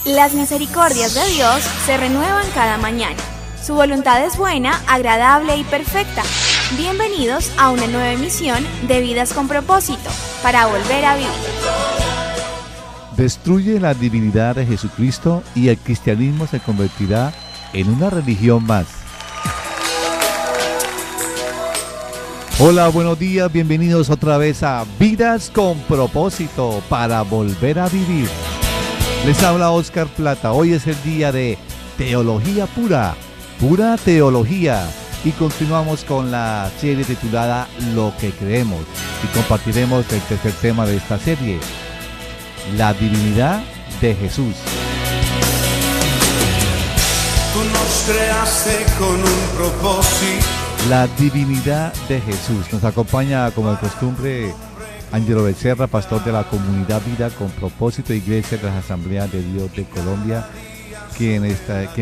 Las misericordias de Dios se renuevan cada mañana. Su voluntad es buena, agradable y perfecta. Bienvenidos a una nueva emisión de Vidas con Propósito, para volver a vivir. Destruye la divinidad de Jesucristo y el cristianismo se convertirá en una religión más. Hola, buenos días, bienvenidos otra vez a Vidas con Propósito, para volver a vivir. Les habla Oscar Plata. Hoy es el día de Teología Pura, Pura Teología. Y continuamos con la serie titulada Lo que creemos. Y compartiremos el tercer tema de esta serie, la divinidad de Jesús. Tú nos creaste con un propósito. La divinidad de Jesús. Nos acompaña, como de costumbre, Ángelo Becerra, pastor de la comunidad Vida con Propósito, Iglesia de las Asambleas de Dios de Colombia, quien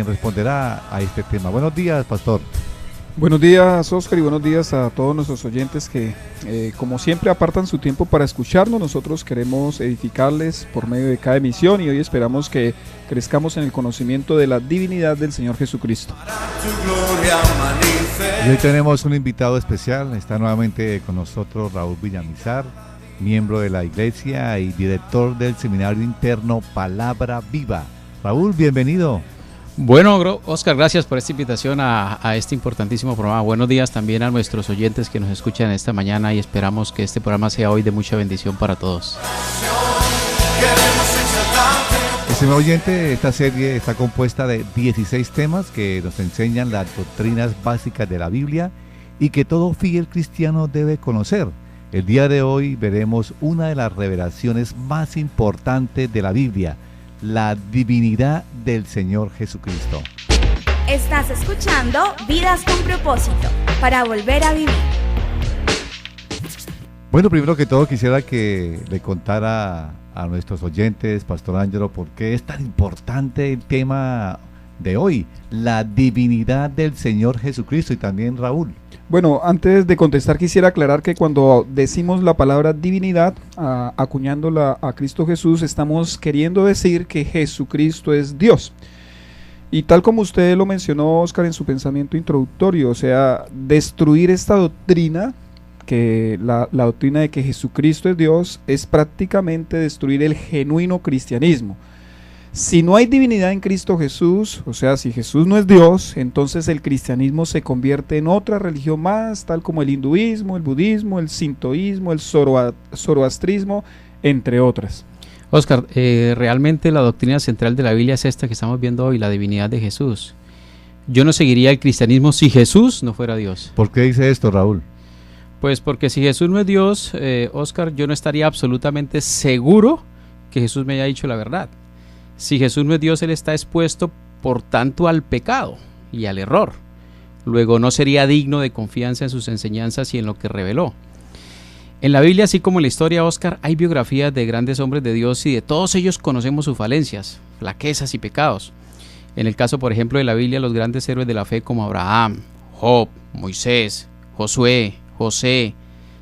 responderá a este tema. Buenos días, pastor. Buenos días, Oscar, y buenos días a todos nuestros oyentes que, como siempre, apartan su tiempo para escucharnos. Nosotros queremos edificarles por medio de cada emisión y hoy esperamos que crezcamos en el conocimiento de la divinidad del Señor Jesucristo. Y hoy tenemos un invitado especial. Está nuevamente con nosotros Raúl Villamizar, miembro de la iglesia y director del seminario interno Palabra Viva. Raúl, bienvenido. Bueno, Oscar, gracias por esta invitación a este importantísimo programa. Buenos días también a nuestros oyentes que nos escuchan esta mañana y esperamos que este programa sea hoy de mucha bendición para todos. Estimado oyente, esta serie está compuesta de 16 temas que nos enseñan las doctrinas básicas de la Biblia y que todo fiel cristiano debe conocer. El día de hoy veremos una de las revelaciones más importantes de la Biblia, la divinidad del Señor Jesucristo. Estás escuchando Vidas con Propósito, para volver a vivir. Bueno, primero que todo quisiera que le contara a nuestros oyentes, Pastor Ángelo, por qué es tan importante el tema de hoy, la divinidad del Señor Jesucristo, y también Raúl. Bueno, antes de contestar quisiera aclarar que cuando decimos la palabra divinidad, acuñándola a Cristo Jesús, estamos queriendo decir que Jesucristo es Dios. Y tal como usted lo mencionó, Oscar, en su pensamiento introductorio, o sea, destruir esta doctrina, que la doctrina de que Jesucristo es Dios, es prácticamente destruir el genuino cristianismo. Si no hay divinidad en Cristo Jesús, o sea, si Jesús no es Dios, entonces el cristianismo se convierte en otra religión más, tal como el hinduismo, el budismo, el sintoísmo, el zoroastrismo, entre otras. Oscar, realmente la doctrina central de la Biblia es esta que estamos viendo hoy, la divinidad de Jesús. Yo no seguiría el cristianismo si Jesús no fuera Dios. ¿Por qué dice esto, Raúl? Pues porque si Jesús no es Dios, Oscar, yo no estaría absolutamente seguro que Jesús me haya dicho la verdad. Si Jesús no es Dios, Él está expuesto, por tanto, al pecado y al error. Luego no sería digno de confianza en sus enseñanzas y en lo que reveló. En la Biblia, así como en la historia, Oscar, hay biografías de grandes hombres de Dios y de todos ellos conocemos sus falencias, flaquezas y pecados. En el caso, por ejemplo, de la Biblia, los grandes héroes de la fe como Abraham, Job, Moisés, Josué, José,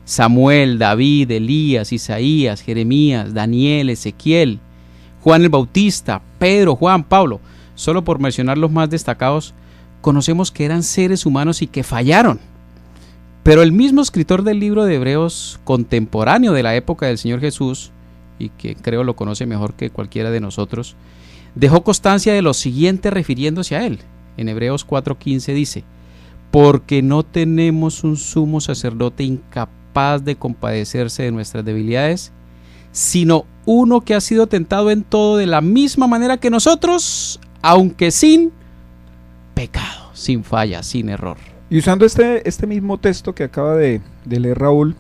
Samuel, David, Elías, Isaías, Jeremías, Daniel, Ezequiel, Juan el Bautista, Pedro, Juan, Pablo, solo por mencionar los más destacados, conocemos que eran seres humanos y que fallaron. Pero el mismo escritor del libro de Hebreos, contemporáneo de la época del Señor Jesús, y que creo lo conoce mejor que cualquiera de nosotros, dejó constancia de lo siguiente refiriéndose a él. En Hebreos 4:15 dice: porque no tenemos un sumo sacerdote incapaz de compadecerse de nuestras debilidades, sino uno que ha sido tentado en todo de la misma manera que nosotros, aunque sin pecado, sin falla, sin error. Y usando este mismo texto que acaba de leer Raúl,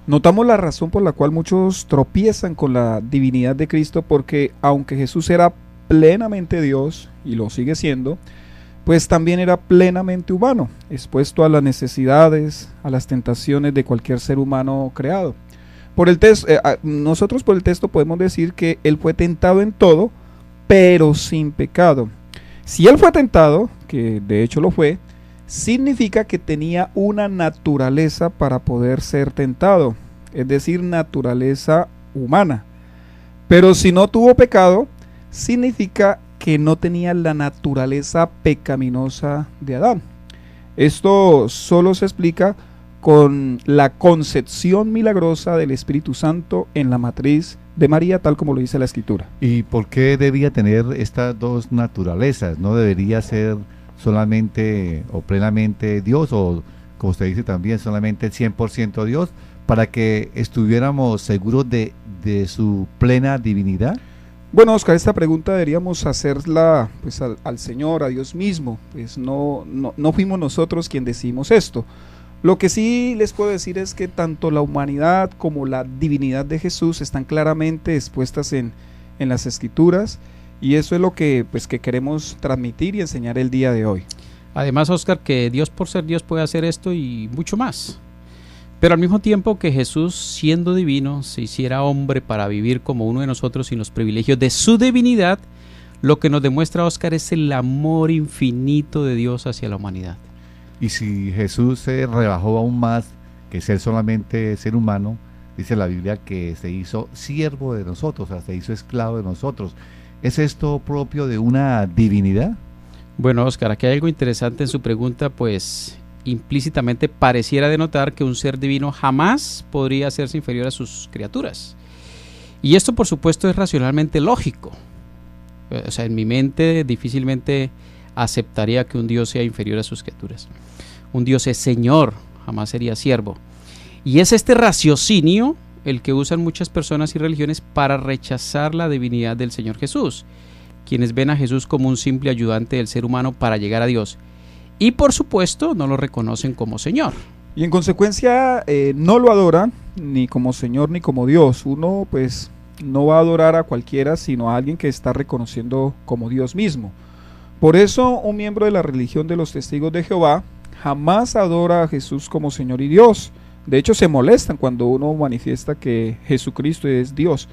notamos la razón por la cual muchos tropiezan con la divinidad de Cristo, porque aunque Jesús era plenamente Dios, y lo sigue siendo, pues también era plenamente humano, expuesto a las necesidades, a las tentaciones de cualquier ser humano creado. Nosotros por el texto podemos decir que Él fue tentado en todo, pero sin pecado. Si Él fue tentado, que de hecho lo fue, significa que tenía una naturaleza para poder ser tentado, es decir, naturaleza humana. Pero si no tuvo pecado, significa que no tenía la naturaleza pecaminosa de Adán. Esto solo se explica con la concepción milagrosa del Espíritu Santo en la matriz de María, tal como lo dice la Escritura. ¿Y por qué debía tener estas dos naturalezas? ¿No debería ser solamente o plenamente Dios, o como usted dice también solamente 100% Dios, para que estuviéramos seguros de su plena divinidad? Bueno, Oscar, esta pregunta deberíamos hacerla pues al Señor, a Dios mismo. Pues no fuimos nosotros quien decidimos esto. Lo que sí les puedo decir es que tanto la humanidad como la divinidad de Jesús están claramente expuestas en las Escrituras, y eso es lo que queremos transmitir y enseñar el día de hoy. Además, Oscar, que Dios por ser Dios puede hacer esto y mucho más. Pero al mismo tiempo que Jesús, siendo divino, se hiciera hombre para vivir como uno de nosotros sin los privilegios de su divinidad, lo que nos demuestra, Oscar, es el amor infinito de Dios hacia la humanidad. Y si Jesús se rebajó aún más que ser solamente ser humano, dice la Biblia que se hizo siervo de nosotros, o sea, se hizo esclavo de nosotros. ¿Es esto propio de una divinidad? Bueno, Oscar, aquí hay algo interesante en su pregunta, pues implícitamente pareciera denotar que un ser divino jamás podría hacerse inferior a sus criaturas. Y esto, por supuesto, es racionalmente lógico. O sea, en mi mente difícilmente aceptaría que un Dios sea inferior a sus criaturas. Un Dios es Señor, jamás sería siervo. Y es este raciocinio el que usan muchas personas y religiones para rechazar la divinidad del Señor Jesús, quienes ven a Jesús como un simple ayudante del ser humano para llegar a Dios. Y por supuesto no lo reconocen como Señor. Y en consecuencia no lo adoran ni como Señor ni como Dios. Uno pues no va a adorar a cualquiera, sino a alguien que está reconociendo como Dios mismo. Por eso un miembro de la religión de los Testigos de Jehová jamás adora a Jesús como Señor y Dios. De hecho se molestan cuando uno manifiesta que Jesucristo es Dios.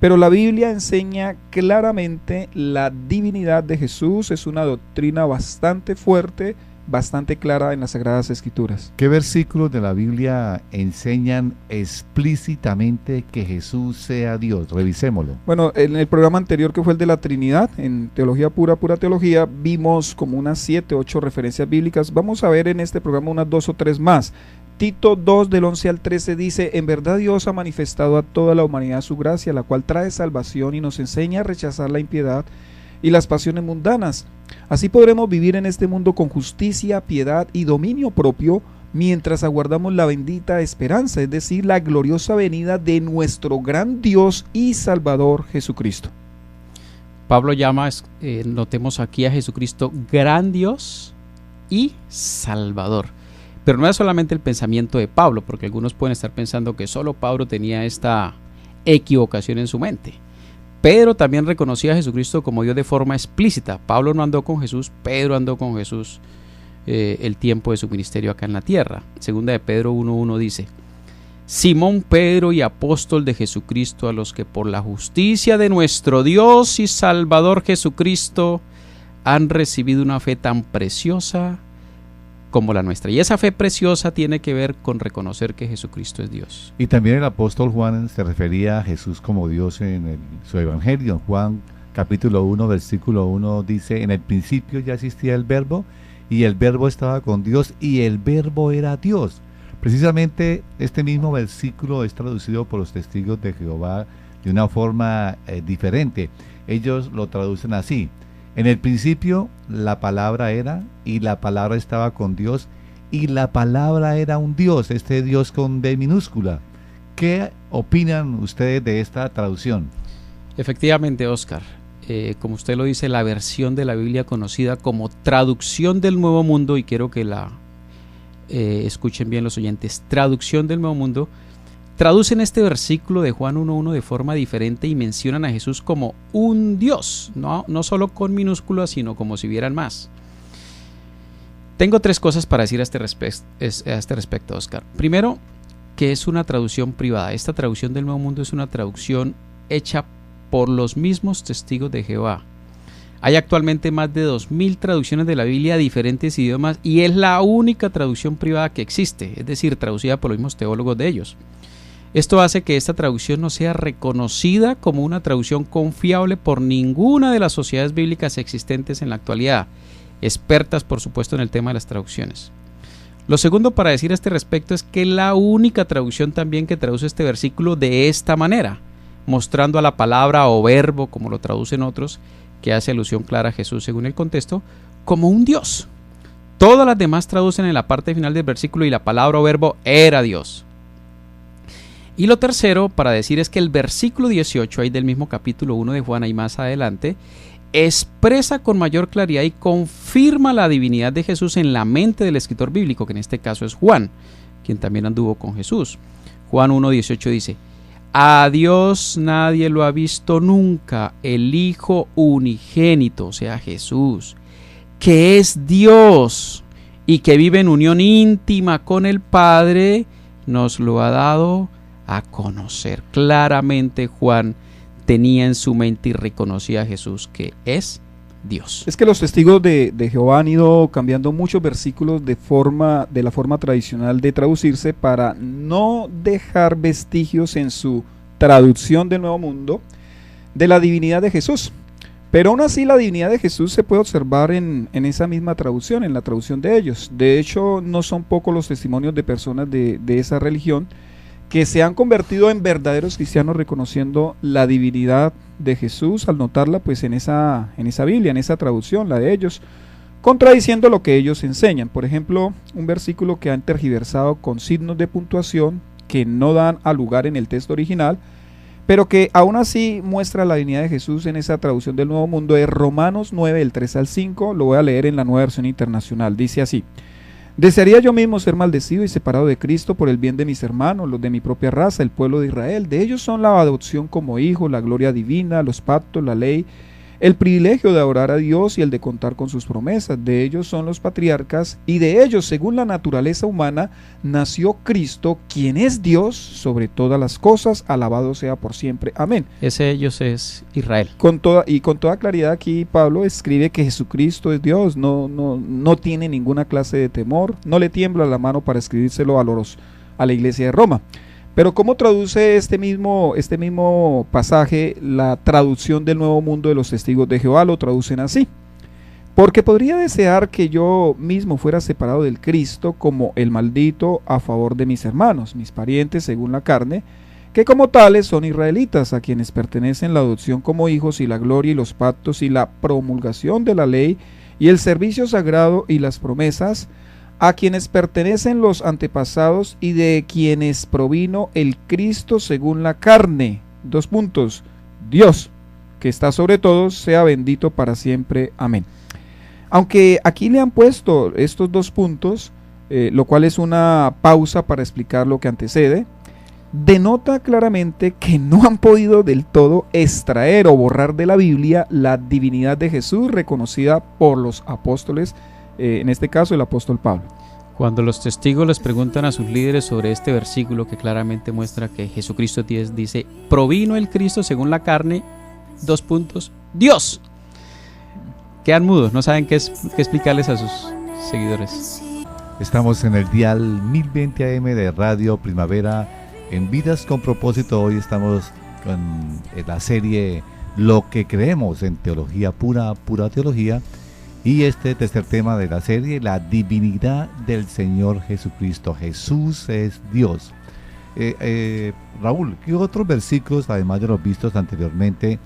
Pero la Biblia enseña claramente la divinidad de Jesús. Es una doctrina bastante fuerte, bastante clara en las Sagradas Escrituras. ¿Qué versículos de la Biblia enseñan explícitamente que Jesús sea Dios? Revisémoslo. Bueno, en el programa anterior, que fue el de la Trinidad, en Teología Pura, Pura Teología, vimos como unas 7, 8 referencias bíblicas. Vamos a ver en este programa unas 2 o 3 más. Tito 2 del 11 al 13 dice: en verdad Dios ha manifestado a toda la humanidad su gracia, la cual trae salvación y nos enseña a rechazar la impiedad y las pasiones mundanas. Así podremos vivir en este mundo con justicia, piedad y dominio propio, mientras aguardamos la bendita esperanza, es decir, la gloriosa venida de nuestro gran Dios y Salvador Jesucristo. Pablo llama, notemos aquí, a Jesucristo gran Dios y Salvador. Pero no es solamente el pensamiento de Pablo, porque algunos pueden estar pensando que solo Pablo tenía esta equivocación en su mente. Pedro también reconocía a Jesucristo como Dios de forma explícita. Pablo no andó con Jesús, Pedro andó con Jesús el tiempo de su ministerio acá en la tierra. Segunda de Pedro 1:1 dice: Simón Pedro y apóstol de Jesucristo, a los que por la justicia de nuestro Dios y Salvador Jesucristo han recibido una fe tan preciosa como la nuestra. Y esa fe preciosa tiene que ver con reconocer que Jesucristo es Dios. Y también el apóstol Juan se refería a Jesús como Dios en su evangelio. Juan capítulo 1 versículo 1 dice: en el principio ya existía el verbo, y el verbo estaba con Dios, y el verbo era Dios. Precisamente este mismo versículo es traducido por los Testigos de Jehová de una forma diferente. Ellos lo traducen así: en el principio la palabra era, y la palabra estaba con Dios, y la palabra era un Dios, este Dios con D minúscula. ¿Qué opinan ustedes de esta traducción? Efectivamente, Oscar, como usted lo dice, la versión de la Biblia conocida como Traducción del Nuevo Mundo, y quiero que la escuchen bien los oyentes, Traducción del Nuevo Mundo, traducen este versículo de Juan 1:1 de forma diferente y mencionan a Jesús como un Dios, no solo con minúsculas, sino como si vieran más. Tengo 3 cosas para decir a este respecto, Oscar. Primero, que es una traducción privada. Esta traducción del Nuevo Mundo es una traducción hecha por los mismos Testigos de Jehová. Hay actualmente más de 2000 traducciones de la Biblia a diferentes idiomas, y es la única traducción privada que existe, es decir, traducida por los mismos teólogos de ellos. Esto hace que esta traducción no sea reconocida como una traducción confiable por ninguna de las sociedades bíblicas existentes en la actualidad, expertas por supuesto en el tema de las traducciones. Lo segundo para decir a este respecto es que la única traducción también que traduce este versículo de esta manera, mostrando a la palabra o verbo, como lo traducen otros, que hace alusión clara a Jesús según el contexto, como un Dios. Todas las demás traducen en la parte final del versículo y la palabra o verbo era Dios. Y lo tercero para decir es que el versículo 18, ahí del mismo capítulo 1 de Juan y más adelante, expresa con mayor claridad y confirma la divinidad de Jesús en la mente del escritor bíblico, que en este caso es Juan, quien también anduvo con Jesús. Juan 1:18 dice: a Dios nadie lo ha visto nunca, el Hijo unigénito, o sea Jesús, que es Dios y que vive en unión íntima con el Padre, nos lo ha dado a conocer. Claramente Juan tenía en su mente y reconocía a Jesús que es Dios. Es que los testigos de Jehová han ido cambiando muchos versículos de la forma tradicional de traducirse para no dejar vestigios en su traducción del Nuevo Mundo de la divinidad de Jesús. Pero aún así la divinidad de Jesús se puede observar en esa misma traducción, en la traducción de ellos. De hecho, no son pocos los testimonios de personas de esa religión que se han convertido en verdaderos cristianos reconociendo la divinidad de Jesús al notarla pues en esa Biblia, en esa traducción, la de ellos, contradiciendo lo que ellos enseñan. Por ejemplo, un versículo que han tergiversado con signos de puntuación que no dan a lugar en el texto original, pero que aún así muestra la divinidad de Jesús en esa traducción del Nuevo Mundo, es Romanos 9, del 3 al 5, lo voy a leer en la Nueva Versión Internacional. Dice así: desearía yo mismo ser maldecido y separado de Cristo por el bien de mis hermanos, los de mi propia raza, el pueblo de Israel. De ellos son la adopción como hijo, la gloria divina, los pactos, la ley, el privilegio de adorar a Dios y el de contar con sus promesas. De ellos son los patriarcas, y de ellos, según la naturaleza humana, nació Cristo, quien es Dios sobre todas las cosas, alabado sea por siempre. Amén. Ese ellos es Israel. Con toda claridad aquí Pablo escribe que Jesucristo es Dios, no tiene ninguna clase de temor, no le tiembla la mano para escribírselo a la iglesia de Roma. Pero ¿cómo traduce este mismo pasaje la traducción del Nuevo Mundo de los Testigos de Jehová? Lo traducen así: porque podría desear que yo mismo fuera separado del Cristo como el maldito a favor de mis hermanos, mis parientes según la carne, que como tales son israelitas, a quienes pertenecen la adopción como hijos y la gloria y los pactos y la promulgación de la ley y el servicio sagrado y las promesas, a quienes pertenecen los antepasados y de quienes provino el Cristo según la carne. Dios, que está sobre todos, sea bendito para siempre. Amén. Aunque aquí le han puesto estos 2 puntos, lo cual es una pausa para explicar lo que antecede, denota claramente que no han podido del todo extraer o borrar de la Biblia la divinidad de Jesús reconocida por los apóstoles, en este caso el apóstol Pablo. Cuando los testigos les preguntan a sus líderes sobre este versículo que claramente muestra que Jesucristo dice: provino el Cristo según la carne, Dios. Quedan mudos, no saben qué explicarles a sus seguidores. Estamos en el dial 1020 AM de Radio Primavera en Vidas con Propósito. Hoy estamos con la serie Lo que creemos en teología, pura teología. Y este tercer tema de la serie, la divinidad del Señor Jesucristo. Jesús es Dios. Raúl, ¿qué otros versículos, además de los vistos anteriormente,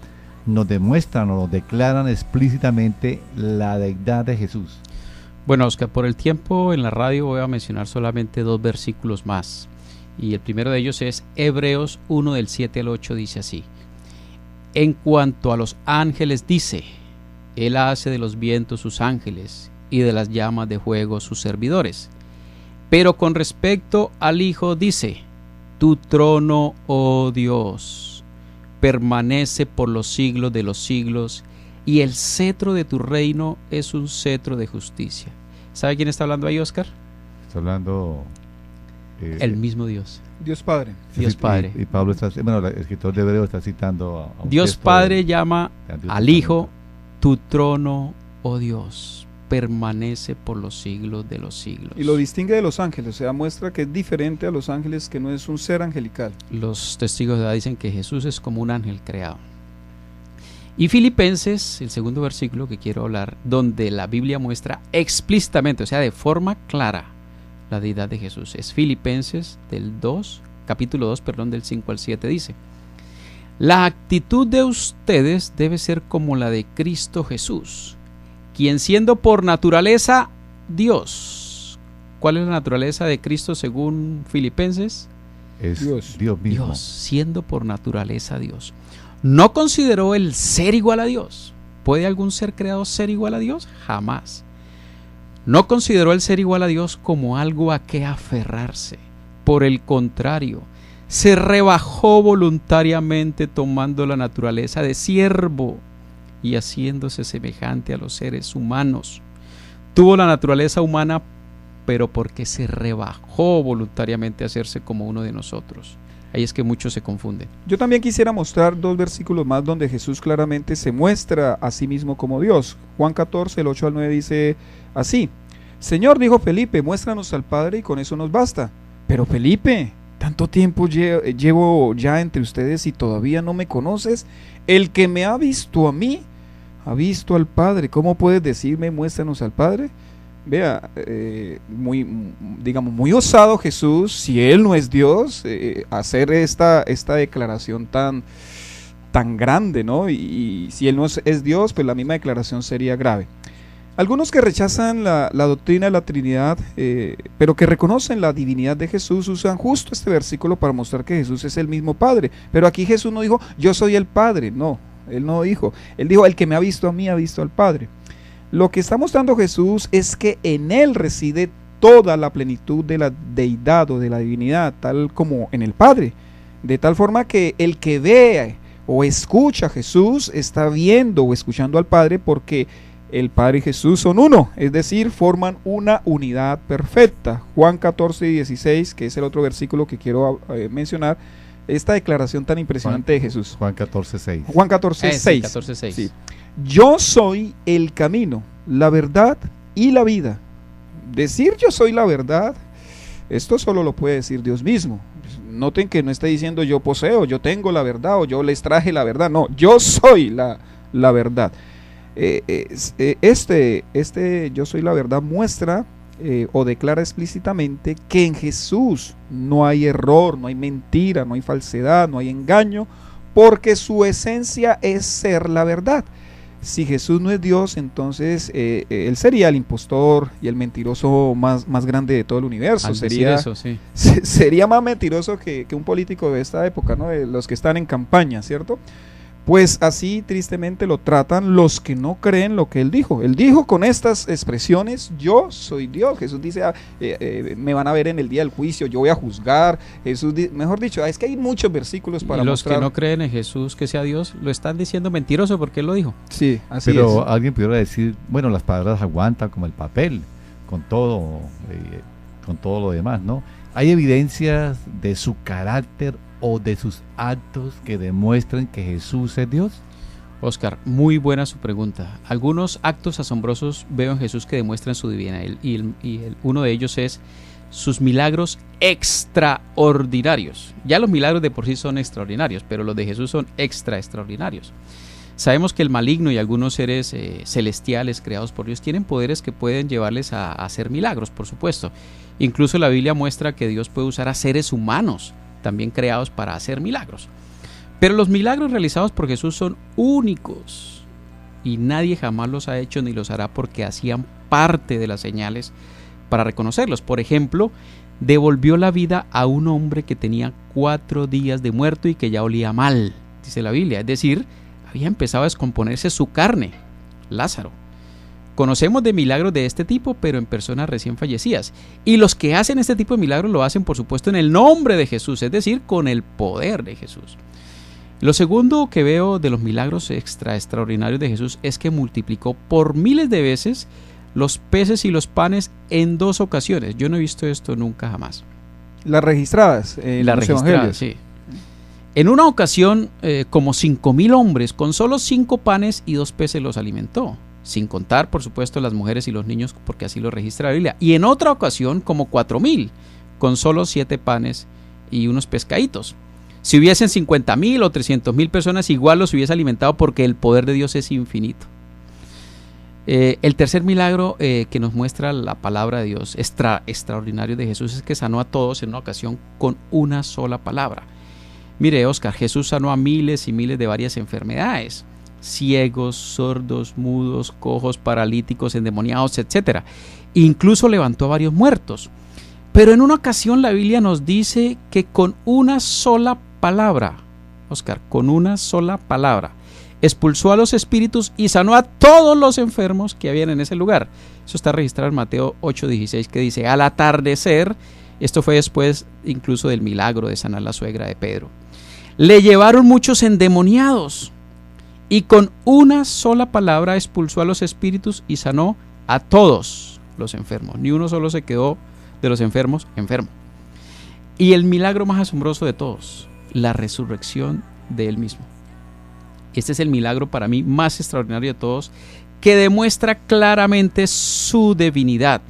nos demuestran o nos declaran explícitamente la deidad de Jesús? Bueno, Oscar, por el tiempo en la radio voy a mencionar solamente 2 versículos más. Y el primero de ellos es Hebreos 1, del 7 al 8, dice así: en cuanto a los ángeles dice: Él hace de los vientos sus ángeles y de las llamas de fuego sus servidores. Pero con respecto al Hijo dice: tu trono, oh Dios, permanece por los siglos de los siglos, y el cetro de tu reino es un cetro de justicia. ¿Sabe quién está hablando ahí, Oscar? Está hablando el mismo Dios. Dios Padre. Dios Padre. Y Pablo está, el escritor de Hebreos está citando a un Dios Padre llama Dios al Hijo: tu trono, oh Dios. permanece por los siglos de los siglos. Y lo distingue de los ángeles, o sea, muestra que es diferente a los ángeles, que no es un ser angelical. Los testigos de Jehová dicen que Jesús es como un ángel creado. Y Filipenses, el segundo versículo que quiero hablar, donde la Biblia muestra explícitamente, o sea, de forma clara, la deidad de Jesús. Es Filipenses capítulo 2, del 5 al 7, dice: la actitud de ustedes debe ser como la de Cristo Jesús, quien siendo por naturaleza Dios. ¿Cuál es la naturaleza de Cristo según Filipenses? Es Dios. Dios mismo. Dios, siendo por naturaleza Dios. No consideró el ser igual a Dios. ¿Puede algún ser creado ser igual a Dios? Jamás. No consideró el ser igual a Dios como algo a que aferrarse. Por el contrario, se rebajó voluntariamente tomando la naturaleza de siervo y haciéndose semejante a los seres humanos. Tuvo la naturaleza humana, pero porque se rebajó voluntariamente a hacerse como uno de nosotros. Ahí es que muchos se confunden. Yo también quisiera mostrar 2 versículos más donde Jesús claramente se muestra a sí mismo como Dios. Juan 14, el 8 al 9 dice así: Señor, dijo Felipe, muéstranos al Padre y con eso nos basta. Pero Felipe, tanto tiempo llevo ya entre ustedes y todavía no me conoces. El que me ha visto a mí, ha visto al Padre. ¿Cómo puedes decirme, muéstranos al Padre? Vea, muy osado Jesús, si Él no es Dios, hacer esta declaración tan grande, ¿no? Y si Él no es Dios, pues la misma declaración sería grave. Algunos que rechazan la doctrina de la Trinidad, pero que reconocen la divinidad de Jesús, usan justo este versículo para mostrar que Jesús es el mismo Padre. Pero aquí Jesús no dijo, yo soy el Padre, no, Él no dijo. Él dijo, el que me ha visto a mí, ha visto al Padre. Lo que está mostrando Jesús es que en Él reside toda la plenitud de la deidad o de la divinidad, tal como en el Padre. De tal forma que el que ve o escucha a Jesús está viendo o escuchando al Padre, porque el Padre y Jesús son uno, es decir, forman una unidad perfecta. Juan 14 y 16, que es el otro versículo que quiero mencionar, esta declaración tan impresionante de Jesús. Juan 14, 6. Juan 14, 6. 14, 6. Sí. Yo soy el camino, la verdad y la vida. Decir yo soy la verdad, esto solo lo puede decir Dios mismo. Noten que no está diciendo yo poseo, yo tengo la verdad o yo les traje la verdad. No, yo soy la verdad. Yo soy la verdad muestra o declara explícitamente que en Jesús no hay error, no hay mentira, no hay falsedad, no hay engaño, porque su esencia es ser la verdad. Si Jesús no es Dios, entonces Él sería el impostor y el mentiroso más grande de todo el universo. Sería más mentiroso que un político de esta época, ¿no? De los que están en campaña, ¿cierto? Pues así tristemente lo tratan los que no creen lo que Él dijo. Él dijo con estas expresiones, yo soy Dios. Jesús dice, me van a ver en el día del juicio, yo voy a juzgar. Mejor dicho, es que hay muchos versículos para mostrar. Y los que no creen en Jesús que sea Dios, lo están diciendo mentiroso porque Él lo dijo. Sí, así Pero es. alguien pudiera decir, bueno, las palabras aguantan como el papel, con todo lo demás, ¿no? ¿Hay evidencias de su carácter o de sus actos que demuestran que Jesús es Dios? Oscar, muy buena su pregunta. Algunos actos asombrosos veo en Jesús que demuestran su divinidad uno de ellos es sus milagros extraordinarios. Ya los milagros de por sí son extraordinarios, pero los de Jesús son extraordinarios. Sabemos que el maligno y algunos seres celestiales creados por Dios tienen poderes que pueden llevarles a hacer milagros, por supuesto. Incluso la Biblia muestra que Dios puede usar a seres humanos también creados para hacer milagros. Pero los milagros realizados por Jesús son únicos y nadie jamás los ha hecho ni los hará porque hacían parte de las señales para reconocerlos. Por ejemplo, devolvió la vida a un hombre que tenía 4 días de muerto y que ya olía mal, dice la Biblia. Es decir, había empezado a descomponerse su carne, Lázaro. Conocemos de milagros de este tipo, pero en personas recién fallecidas. Y los que hacen este tipo de milagros lo hacen, por supuesto, en el nombre de Jesús, es decir, con el poder de Jesús. Lo segundo que veo de los milagros extraordinarios de Jesús es que multiplicó por miles de veces los peces y los panes en 2 ocasiones. Yo no he visto esto nunca jamás. Las registradas en los evangelios. Sí. En una ocasión, como 5,000 hombres, con solo 5 panes y 2 peces los alimentó. sin contar, por supuesto, las mujeres y los niños, porque así lo registra la Biblia. Y en otra ocasión, como 4,000, con solo 7 panes y unos pescaditos. Si hubiesen 50,000 o 300,000 personas, igual los hubiese alimentado, porque el poder de Dios es infinito. El tercer milagro que nos muestra la palabra de Dios extraordinario de Jesús es que sanó a todos en una ocasión con una sola palabra. Mire, Oscar, Jesús sanó a miles y miles de varias enfermedades: ciegos, sordos, mudos, cojos, paralíticos, endemoniados, etc. Incluso levantó a varios muertos. Pero en una ocasión la Biblia nos dice que con una sola palabra, Oscar, con una sola palabra, expulsó a los espíritus y sanó a todos los enfermos que habían en ese lugar. Eso está registrado en Mateo 8:16, que dice: al atardecer, esto fue después incluso del milagro de sanar la suegra de Pedro, le llevaron muchos endemoniados y con una sola palabra expulsó a los espíritus y sanó a todos los enfermos. Ni uno solo se quedó de los enfermos enfermo. Y el milagro más asombroso de todos, la resurrección de él mismo. Este es el milagro para mí más extraordinario de todos, que demuestra claramente su divinidad,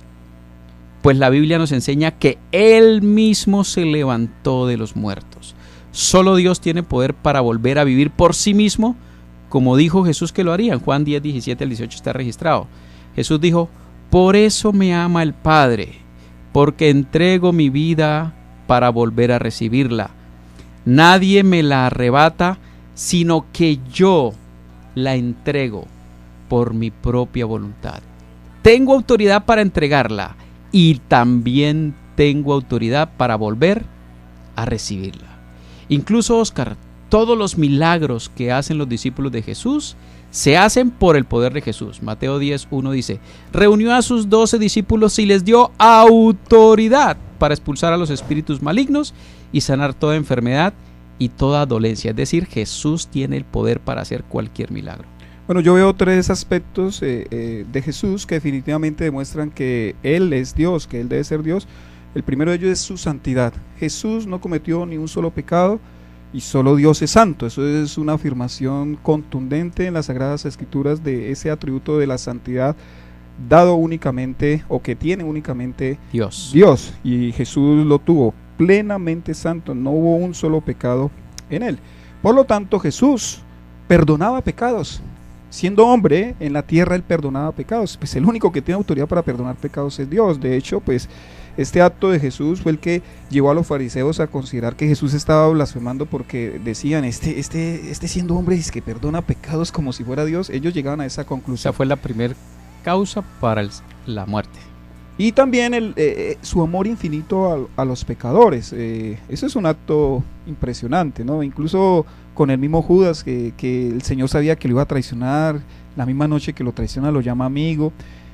pues la Biblia nos enseña que él mismo se levantó de los muertos. Solo Dios tiene poder para volver a vivir por sí mismo, como dijo Jesús que lo haría. En Juan 10, 17 al 18 está registrado. Jesús dijo: por eso me ama el Padre, porque entrego mi vida para volver a recibirla. Nadie me la arrebata, sino que yo la entrego por mi propia voluntad. Tengo autoridad para entregarla y también tengo autoridad para volver a recibirla. Incluso, Oscar, todos los milagros que hacen los discípulos de Jesús se hacen por el poder de Jesús. Mateo 10:1 dice: reunió a sus 12 discípulos y les dio autoridad para expulsar a los espíritus malignos y sanar toda enfermedad y toda dolencia. Es decir, Jesús tiene el poder para hacer cualquier milagro. Bueno, yo veo 3 aspectos de Jesús que definitivamente demuestran que Él es Dios, que Él debe ser Dios. El primero de ellos es su santidad. Jesús no cometió ni un solo pecado y solo Dios es santo. Eso es una afirmación contundente en las Sagradas Escrituras de ese atributo de la santidad dado únicamente, o que tiene únicamente Dios. Y Jesús lo tuvo plenamente santo, no hubo un solo pecado en él. Por lo tanto, Jesús perdonaba pecados. Siendo hombre en la tierra, él perdonaba pecados. Pues el único que tiene autoridad para perdonar pecados es Dios. De hecho, pues este acto de Jesús fue el que llevó a los fariseos a considerar que Jesús estaba blasfemando, porque decían: este siendo hombre es que perdona pecados como si fuera Dios. Ellos llegaban a esa conclusión. Esa fue la primera causa para la muerte. Y también su amor infinito a los pecadores. Eso es un acto impresionante, ¿no? Incluso con el mismo Judas, que el Señor sabía que lo iba a traicionar, la misma noche que lo traiciona lo llama amigo.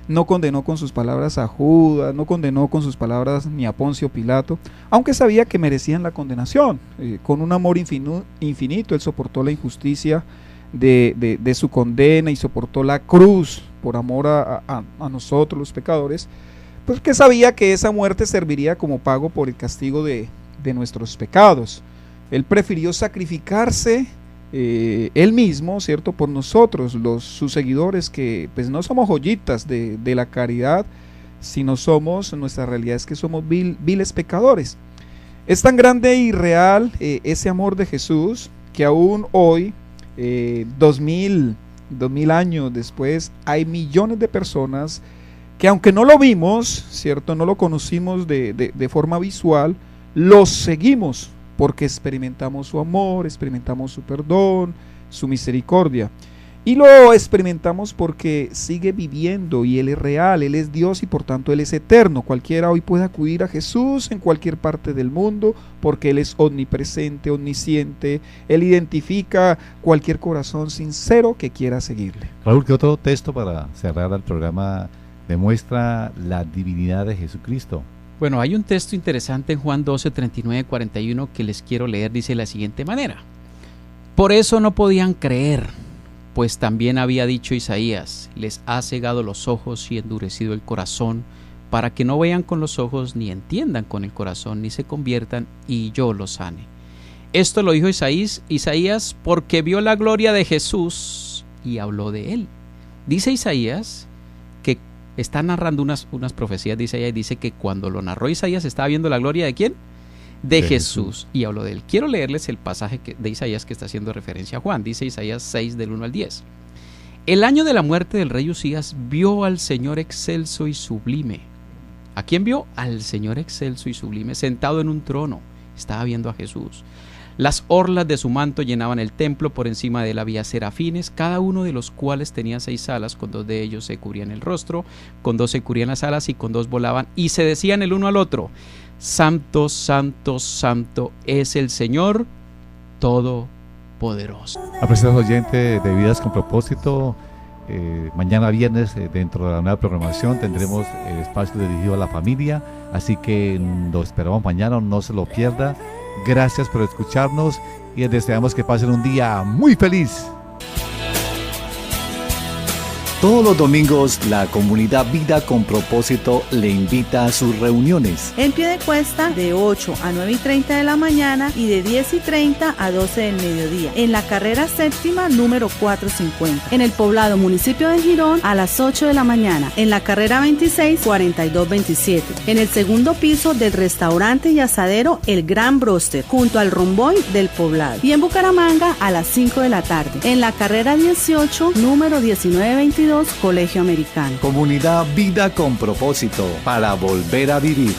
No condenó con sus palabras a Judas, no condenó con sus palabras ni a Poncio Pilato, aunque sabía que merecían la condenación. Con un amor infinito, él soportó la injusticia de su condena y soportó la cruz por amor a nosotros los pecadores, porque sabía que esa muerte serviría como pago por el castigo de nuestros pecados. Él prefirió sacrificarse él mismo, ¿cierto?, por nosotros, sus seguidores, que pues no somos joyitas de la caridad, sino nuestra realidad es que somos viles pecadores. Es tan grande y real ese amor de Jesús, que aún hoy, 2000 años después, hay millones de personas que, aunque no lo vimos, ¿cierto?, no lo conocimos de forma visual, lo seguimos porque experimentamos su amor, experimentamos su perdón, su misericordia. Y lo experimentamos porque sigue viviendo y Él es real, Él es Dios y por tanto Él es eterno. Cualquiera hoy puede acudir a Jesús en cualquier parte del mundo porque Él es omnipresente, omnisciente. Él identifica cualquier corazón sincero que quiera seguirle. Raúl, ¿qué otro texto para cerrar el programa demuestra la divinidad de Jesucristo? Bueno, hay un texto interesante en Juan 12, 39, 41 que les quiero leer. Dice de la siguiente manera: por eso no podían creer, pues también había dicho Isaías: les ha cegado los ojos y endurecido el corazón, para que no vean con los ojos, ni entiendan con el corazón, ni se conviertan, y yo los sane. Esto lo dijo Isaías porque vio la gloria de Jesús y habló de él. Dice Isaías que está narrando unas profecías de Isaías y dice que cuando lo narró Isaías estaba viendo la gloria ¿de quién? De Jesús. Y habló de él. Quiero leerles el pasaje de Isaías que está haciendo referencia a Juan. Dice Isaías 6 del 1 al 10. El año de la muerte del rey Usías vio al Señor excelso y sublime. ¿A quién vio? Al Señor excelso y sublime, sentado en un trono. Estaba viendo a Jesús. Las orlas de su manto llenaban el templo, por encima de él había serafines, cada uno de los cuales tenía 6 alas, con 2 de ellos se cubrían el rostro, con 2 se cubrían las alas y con 2 volaban, y se decían el uno al otro: Santo, santo, santo es el Señor Todopoderoso. Apreciados oyentes de Vidas con Propósito, mañana viernes, dentro de la nueva programación, tendremos el espacio dirigido a la familia, así que lo esperamos mañana, no se lo pierda. Gracias por escucharnos y les deseamos que pasen un día muy feliz. Todos los domingos, la comunidad Vida con Propósito le invita a sus reuniones. En Piedecuesta, de 8 a 9:30 de la mañana y de 10:30 a 12 del mediodía. En la carrera séptima, número 450. En el poblado municipio de Girón, a las 8 de la mañana. En la carrera 26, 4227. En el segundo piso del restaurante y asadero El Gran Broster, junto al Romboy del poblado. Y en Bucaramanga, a las 5 de la tarde. En la carrera 18, número 1922, Colegio Americano. Comunidad Vida con Propósito, para volver a vivir.